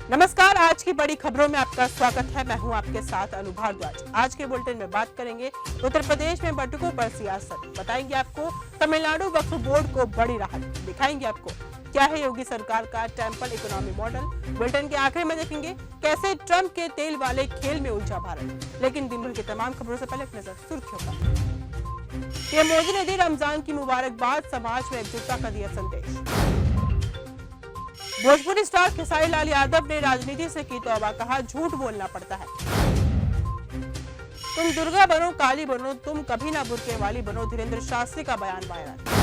नमस्कार, आज की बड़ी खबरों में आपका स्वागत है। मैं हूं आपके साथ अनु भारद्वाज। आज के बुलेटिन में बात करेंगे उत्तर प्रदेश में बटुकों पर सियासत, बताएंगे आपको तमिलनाडु वक्फ बोर्ड को बड़ी राहत, दिखाएंगे आपको क्या है योगी सरकार का टेम्पल इकोनॉमी मॉडल। बुलेटिन के आखिर में देखेंगे कैसे ट्रंप के तेल वाले खेल में उलझा भारत। लेकिन दिन भर की तमाम खबरों से पहले एक नजर सुर्खियों पर। पीएम मोदी ने दी रमजान की मुबारकबाद, समाज में एकजुटता का दिया संदेश। भोजपुरी स्टार खेसारी लाल यादव ने राजनीति से की तौबा, कहा झूठ बोलना पड़ता है। तुम दुर्गा बनो काली बनो, तुम कभी ना बुरके वाली बनो, धीरेन्द्र शास्त्री का बयान वायरल।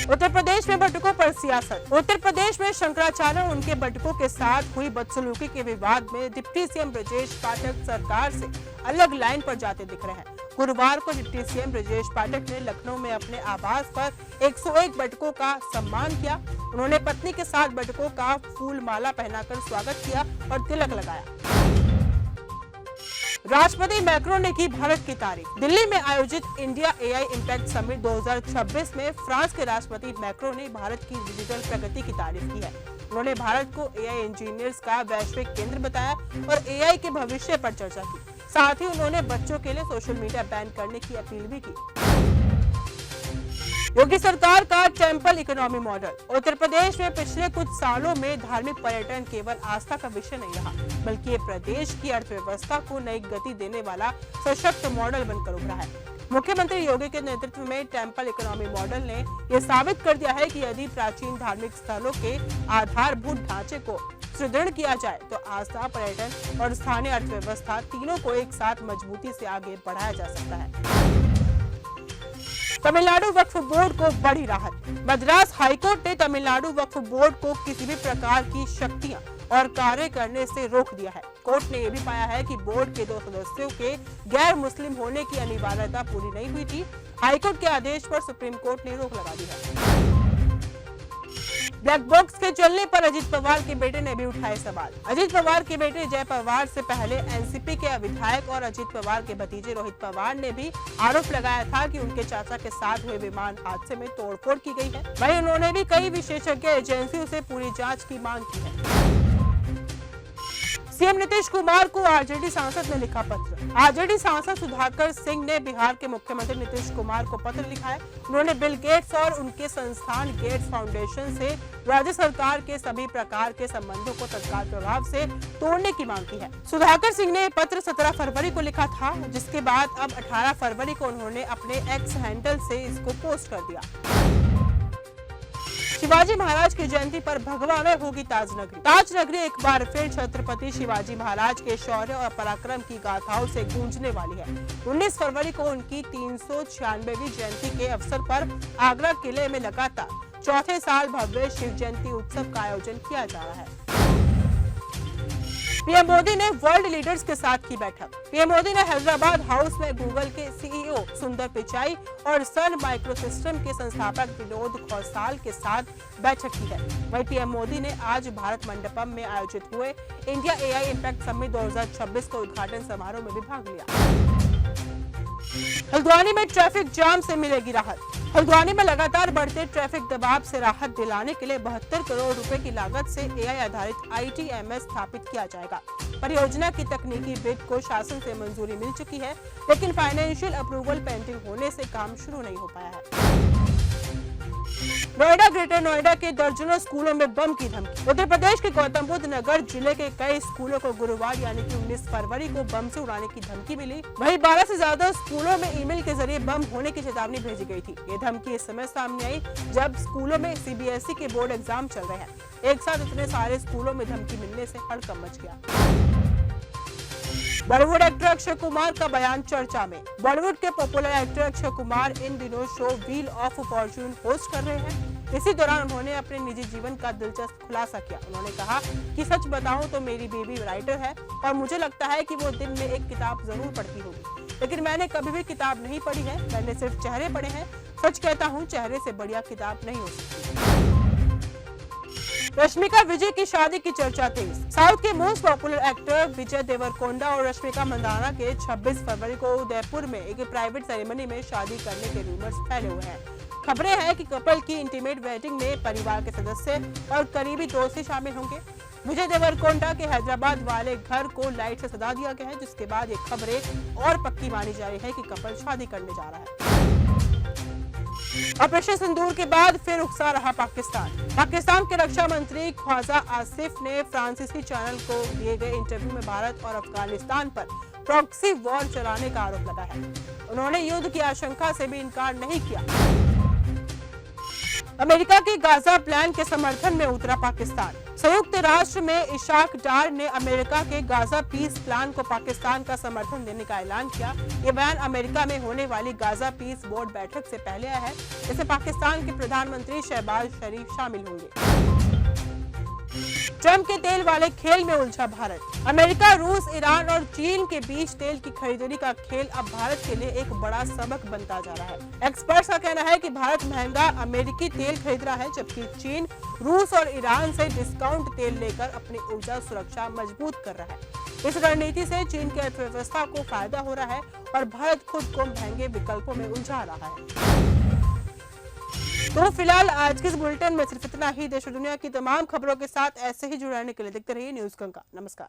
उत्तर प्रदेश में बटुकों पर सियासत। उत्तर प्रदेश में शंकराचार्य और उनके बटुकों के साथ हुई बदसलूकी के विवाद में डिप्टी सीएम ब्रजेश पाठक सरकार से अलग लाइन पर जाते दिख रहे हैं। गुरुवार को डिप्टी सीएम ब्रजेश पाठक ने लखनऊ में अपने आवास पर 101 बटुकों का सम्मान किया। उन्होंने पत्नी के साथ बटुकों का फूल माला पहनाकर स्वागत किया और तिलक लगाया। राष्ट्रपति मैक्रोन ने की भारत की तारीफ। दिल्ली में आयोजित इंडिया एआई इम्पैक्ट समिट 2026 में फ्रांस के राष्ट्रपति मैक्रोन ने भारत की डिजिटल प्रगति की तारीफ की है। उन्होंने भारत को एआई इंजीनियर्स का वैश्विक केंद्र बताया और एआई के भविष्य पर चर्चा की। साथ ही उन्होंने बच्चों के लिए सोशल मीडिया बैन करने की अपील भी की। योगी सरकार का temple economy model. Uttar Pradesh में पिछले कुछ सालों में धार्मिक पर्यटन केवल आस्था का विषय नहीं रहा, बल्कि ये प्रदेश की अर्थव्यवस्था को नई गति देने वाला सशक्त मॉडल बनकर उभरा है। मुख्यमंत्री योगी के नेतृत्व में टेम्पल इकोनॉमी मॉडल ने यह साबित कर दिया है कि यदि प्राचीन धार्मिक स्थलों के आधारभूत ढांचे को सुदृढ़ किया जाए तो आस्था, पर्यटन और स्थानीय अर्थव्यवस्था तीनों को एक साथ मजबूती से आगे बढ़ाया जा सकता है। तमिलनाडु वक्फ बोर्ड को बड़ी राहत। मद्रास हाईकोर्ट ने तमिलनाडु वक्फ बोर्ड को किसी भी प्रकार की शक्तियां और कार्य करने से रोक दिया है। कोर्ट ने यह भी पाया है कि बोर्ड के 2 सदस्यों के गैर मुस्लिम होने की अनिवार्यता पूरी नहीं हुई थी। हाईकोर्ट के आदेश पर सुप्रीम कोर्ट ने रोक लगा दी है। ब्लैक बॉक्स के चलने पर अजित पवार के बेटे ने भी उठाए सवाल। अजित पवार के बेटे जय पवार से पहले एनसीपी के विधायक और अजित पवार के भतीजे रोहित पवार ने भी आरोप लगाया था कि उनके चाचा के साथ हुए विमान हादसे में तोड़फोड़ की गई है। वहीं उन्होंने भी कई विशेषज्ञ एजेंसियों से पूरी जांच की मांग की है। सीएम नीतीश कुमार को आरजेडी सांसद ने लिखा पत्र। आरजेडी सांसद सुधाकर सिंह ने बिहार के मुख्यमंत्री नीतीश कुमार को पत्र लिखा है। उन्होंने बिल गेट्स और उनके संस्थान गेट्स फाउंडेशन से राज्य सरकार के सभी प्रकार के संबंधों को तत्काल प्रभाव से तोड़ने की मांग की है। सुधाकर सिंह ने पत्र 17 फरवरी को लिखा था, जिसके बाद अब 18 फरवरी को उन्होंने अपने एक्स हैंडल से इसको पोस्ट कर दिया। शिवाजी महाराज की जयंती पर भगवा में होगी ताजनगरी। ताजनगरी एक बार फिर छत्रपति शिवाजी महाराज के शौर्य और पराक्रम की गाथाओं से गूंजने वाली है। 19 फरवरी को उनकी 396वीं जयंती के अवसर पर आगरा किले में लगातार चौथे साल भव्य शिव जयंती उत्सव का आयोजन किया जा रहा है। पीएम मोदी ने वर्ल्ड लीडर्स के साथ की बैठक। पीएम मोदी ने हैदराबाद हाउस में गूगल के सीईओ सुंदर पिचाई और सन माइक्रोसिस्टम के संस्थापक विनोद खौसाल के साथ बैठक की है। वहीं पीएम मोदी ने आज भारत मंडपम में आयोजित हुए इंडिया एआई इम्पैक्ट समिट 2026 के उद्घाटन समारोह में भी भाग लिया। हल्द्वानी में ट्रैफिक जाम से मिलेगी राहत। हल्द्वानी में लगातार बढ़ते ट्रैफिक दबाव से राहत दिलाने के लिए 72 करोड़ रुपए की लागत से एआई आधारित ITMS स्थापित किया जाएगा। परियोजना की तकनीकी बिड को शासन से मंजूरी मिल चुकी है, लेकिन फाइनेंशियल अप्रूवल पेंडिंग होने से काम शुरू नहीं हो पाया है। नोएडा ग्रेटर नोएडा के दर्जनों स्कूलों में बम की धमकी। उत्तर प्रदेश के गौतम बुद्ध नगर जिले के कई स्कूलों को गुरुवार यानी कि 19 फरवरी को बम से उड़ाने की धमकी मिली। वहीं 12 से ज्यादा स्कूलों में ईमेल के जरिए बम होने की चेतावनी भेजी गई थी। ये धमकी इस समय सामने आई जब स्कूलों में सीबीएसई के बोर्ड एग्जाम चल रहे हैं। एक साथ इतने सारे स्कूलों में धमकी मिलने से हड़कंप मच गया। बॉलीवुड एक्टर अक्षय कुमार का बयान चर्चा में। बॉलीवुड के पॉपुलर एक्टर अक्षय कुमार इन दिनों show wheel of Fortune host कर रहे हैं। इसी दौरान उन्होंने अपने निजी जीवन का दिलचस्प खुलासा किया। उन्होंने कहा कि सच बताऊं तो मेरी बेबी राइटर है और मुझे लगता है कि वो दिन में एक किताब जरूर पढ़ती होगी, लेकिन मैंने कभी भी किताब नहीं पढ़ी है, मैंने सिर्फ चेहरे पढ़े हैं। सच कहता हूँ, चेहरे से बढ़िया किताब नहीं हो सकती। रश्मिका विजय की शादी की चर्चा तेज। साउथ के most popular actor Vijay Deverakonda और रश्मिका मंदाना के 26 फरवरी को उदयपुर में एक प्राइवेट सेरेमनी में शादी करने के रूमर्स फैले हुए हैं। खबरें हैं कि कपल की इंटीमेट वेडिंग में परिवार के सदस्य और करीबी दोस्त ही शामिल होंगे। विजय देवरकोंडा के हैदराबाद वाले घर को लाइट से सजा दिया गया है, जिसके बाद ये खबरें और पक्की मानी जा रही है कि कपल शादी करने जा रहा है। ऑपरेशन सिंदूर के बाद फिर उकसा रहा पाकिस्तान के रक्षा मंत्री ख्वाजा आसिफ ने फ्रांसीसी चैनल को दिए गए इंटरव्यू में भारत और अफगानिस्तान पर प्रॉक्सी वॉर चलाने का आरोप लगाया है। उन्होंने युद्ध की आशंका से भी इनकार नहीं किया। अमेरिका के गाजा प्लान के समर्थन में उतरा पाकिस्तान। संयुक्त राष्ट्र में इशाक डार ने अमेरिका के गाजा पीस प्लान को पाकिस्तान का समर्थन देने का ऐलान किया। ये बयान अमेरिका में होने वाली गाजा पीस बोर्ड बैठक से पहले आया है। इसमें पाकिस्तान के प्रधानमंत्री शहबाज शरीफ शामिल होंगे। ट्रंप के तेल वाले खेल में उलझा भारत। अमेरिका, रूस, ईरान और चीन के बीच तेल की खरीदारी का खेल अब भारत के लिए एक बड़ा सबक बनता जा रहा है। एक्सपर्ट्स का कहना है कि भारत महंगा अमेरिकी तेल खरीद रहा है, जबकि चीन रूस और ईरान से डिस्काउंट तेल लेकर अपनी ऊर्जा सुरक्षा मजबूत कर रहा है। इस रणनीति से चीन की अर्थव्यवस्था को फायदा हो रहा है और भारत खुद को महंगे विकल्पों में उलझा रहा है। तो फिलहाल आज के इस बुलेटिन में सिर्फ इतना ही। देश और दुनिया की तमाम खबरों के साथ ऐसे ही जुड़े रहने के लिए देखते रहिए न्यूज़ गंगा। नमस्कार।